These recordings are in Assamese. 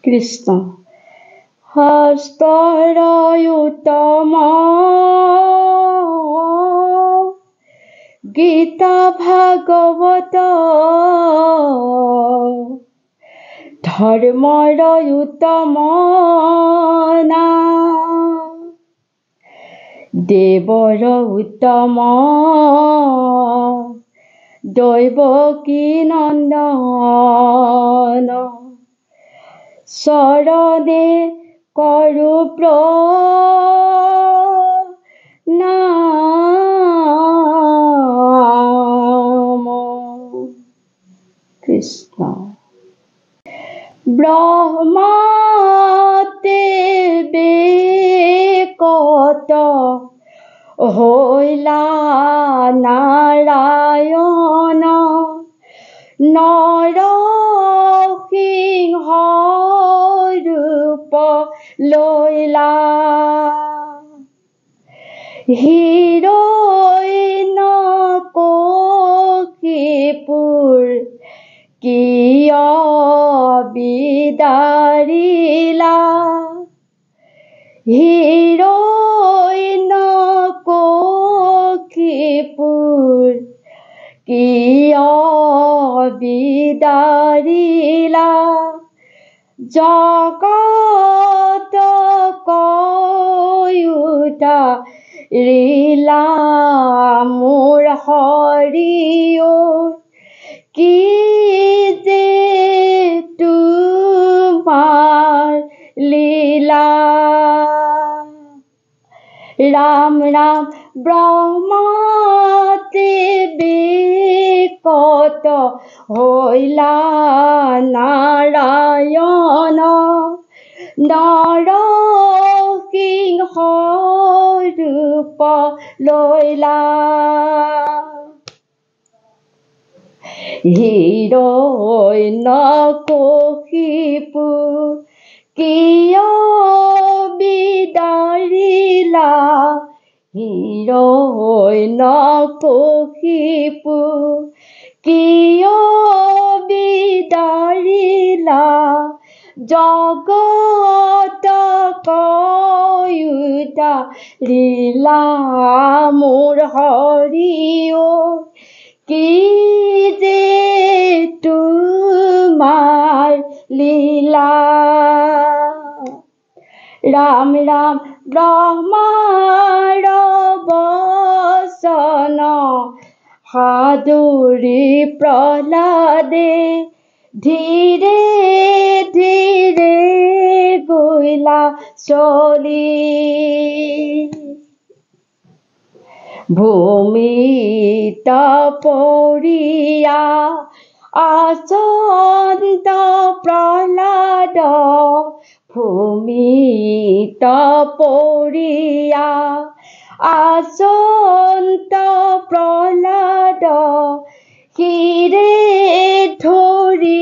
কৃষ্ণ হস্তৰয়ুতম গীতা ভাগৱত ধৰ্মৰয়ুতম নাম দেৱৰ উত্তম দৈৱকী নন্দন চৰণে কৰো প্ৰণাম কৃষ্ণ ব্ৰহ্মাতে বেকত হৈলা নাৰায়ণ নৰসিংহ ৰূপ লৈলা হিৰণ্যকশিপুৰ কিয় বিদাৰিলা হিৰণ্যকশিপুৰ কিয় বিদাৰিলা জগত উদ্ধাৰিলা মোৰ হৰিও কি যে তোমাৰ লীলা ৰাম ৰাম ব্ৰহ্মাতে বেকত হৈলা নাৰায়ণ নৰসিংহ ৰূপ লৈলা হিৰণ্যকশিপুৰ কিয় বিদাৰিলা হিৰণ্যকশিপুৰ কিয় বিদাৰিলা জগত উদ্ধাৰিলা মোৰ হৰিও কি যে তোমাৰ লীলা ৰাম ৰাম ব্ৰহ্মাৰ বচন সাদুৰি প্ৰহ্লাদে ধীৰে ধীৰে গৈলা চলি ভূমিত পৰিয়া আচন্ত প্ৰহ্লাদ ভূমিত পৰিয়া আচন্ত প্ৰহ্লাদ শিৰে ধৰি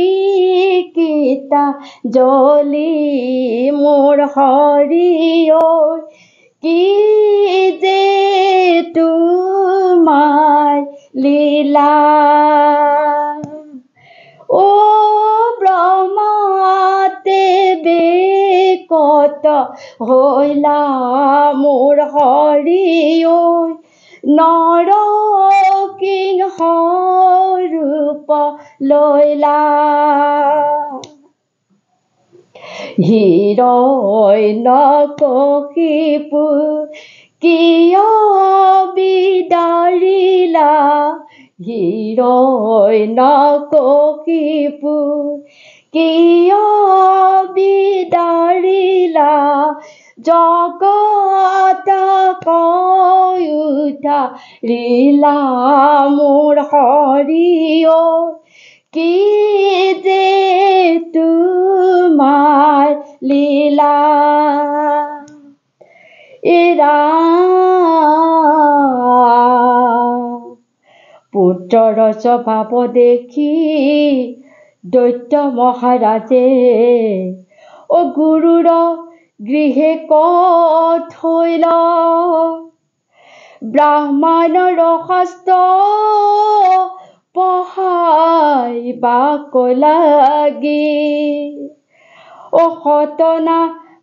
গীতা জ্বলি মোৰ হৰিও কি যে তোমাৰ লীলা ও ব্ৰহ্মাতে বেকত হৈলা মোৰ হৰিও নৰসিংহ ৰূপ লৈলা হিৰণ্যকশিপুৰ কিয় বিদাৰিলা হিৰণ্যকশিপুৰ কিয় বিদাৰিলা জগত উদ্ধাৰিলা মোৰ হৰিও কি যে তোমাৰ লীলা পুত্ৰৰ স্বভাৱ দেখি দৈত্য মহাৰাজে গুৰুৰ গৃহে থৈল ব্ৰাহ্মণৰ শাস্ত্ৰ পঢ়াইবাক লাগি ও সতনা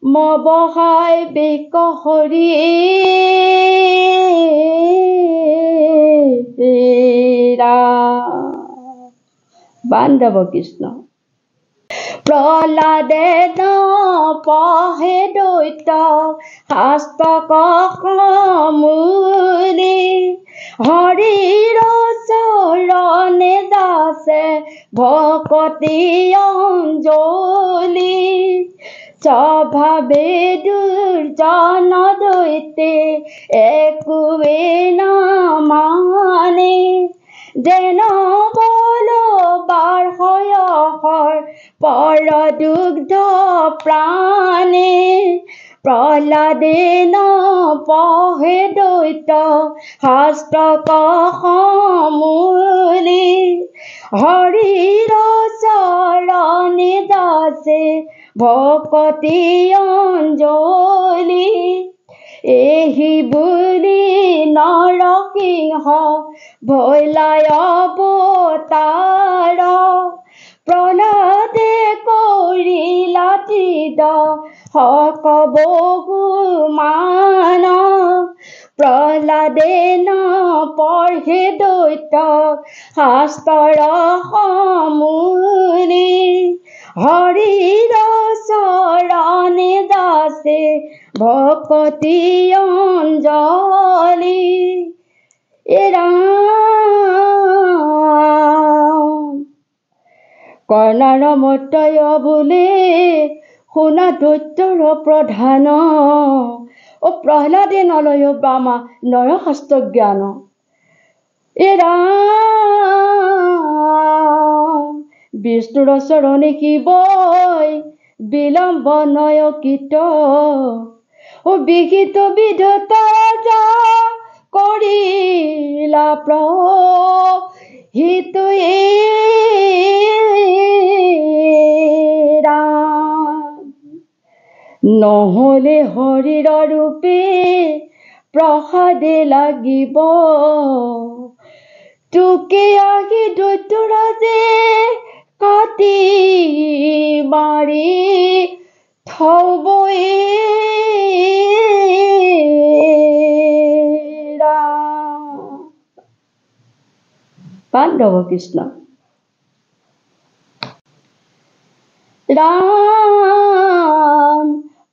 মবহাই বেকহৰি বান্ধৱ কৃষ্ণ প্ৰহ্লাদে নপঢ়ে দৈত্য শাস্ত্ৰক সমূলি হৰিৰ চৰণে দাসে ভকতি অঞ্জলি স্বভাৱে দুৰ্জন দৈতে একোৱে নামানে যেন বলবাৰ হয়সৰ পৰ দুগ্ধ প্ৰাণে প্ৰহ্লাদে নপঢ়ে দৈত্য শাস্ত্ৰক সমূলি হৰিৰ চৰণে দাসে ভকতি অঞ্জলি এহি বুলি নৰসিংহ ভৈলাই অৱতাৰ প্ৰহ্লাদে কৰিলা ত্ৰিদ বহুমান প্ৰহ্লাদে নপঢ়ে দৈত্য শাস্ত্ৰৰ সমূলি হৰিৰ চৰণে দাসে ভকতি অঞ্জলি কৰ্ণৰ মৰ্তয় বোলে শুনা দৈত্যৰ প্ৰধান ও প্ৰহ্লাদে নলয় ব্ৰহ্মা নৰশাস্ত্ৰ জ্ঞান বিষ্ণুৰ চৰণে শিৱই বিলম্ব নয়কিত ও বিহিত বিধতা কৰিলা প্ৰহিত নহলে হৰিৰ ৰূপে প্ৰসাদে লাগিব তোকে আহি দৈত্যৰাজে কাটি মাৰি থবই পাণ্ডৱ কৃষ্ণ ৰাম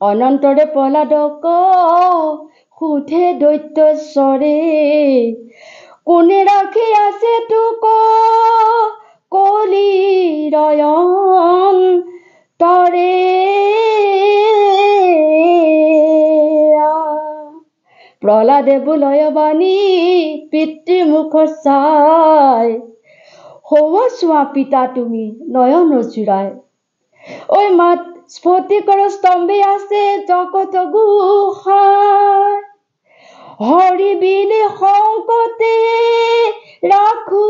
অনন্তৰে প্ৰহ্লাদক সোধে দৈত্যশ্বৰে কোনে ৰাখি আছে তোক কলিৰ তৰে প্ৰহ্লাদে বোলয় বাণী পিতৃ মুখ চাই হৌৱা চোৱা পিতা তুমি নয়ন জুৰাই ঐ মাত স্ফটিকৰ স্তম্ভে আছে জগত গুহাৰ হৰি বিনে সংকটে ৰাখো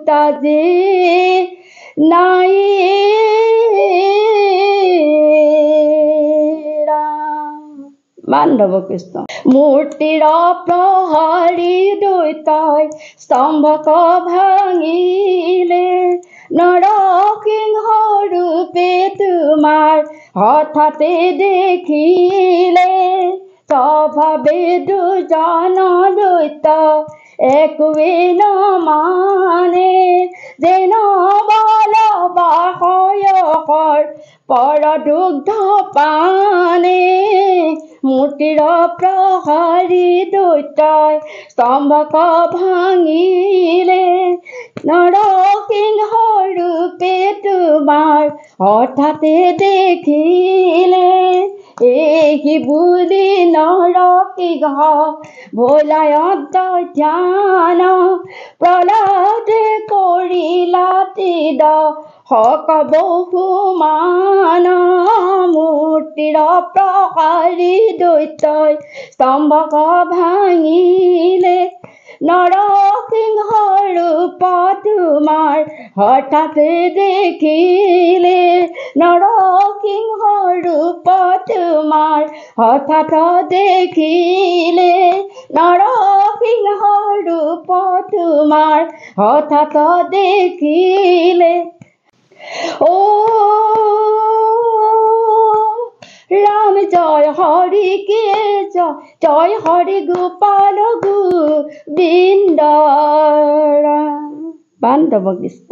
তাজে নাই বান্ধৱ কৃষ্ণ মূৰ্তিৰ প্ৰহৰী দৈত্যই স্তম্ভক ভাঙিলে নৰসিংহ ৰূপে তোমাৰ হঠাতে দেখিলে স্বভাৱে দুৰ্জন দৈত্য একোৱে নমানে যেন বলবাহয়সৰ পৰ দুগ্ধ পানে মূৰ্তিৰ প্ৰহৰী দৈত্যই স্তম্ভক ভাঙিলে নৰসিংহ ৰূপে তোমাৰ হঠাতে দেখিলে এহি বুলি নৰসিংহ ভোলাই ধ্যান প্ৰহ্লাদে কৰিলা ত্ৰিদ হক বহুমান মূৰ্তিৰ প্ৰহৰী দৈত্যই স্তম্ভক ভাঙিলে নৰসিংহ ৰূপ তোমাৰ হঠাতে দেখিলে নৰসিংহ ৰূপ তোমাৰ হঠাৎ দেখিলে নৰসিংহ ৰূপ তোমাৰ হঠাৎ দেখিলে ও আমি জয় হৰিকে জয় জয় হৰি গোপাল গোবিন্দ বান্ধৱ কৃষ্ণ।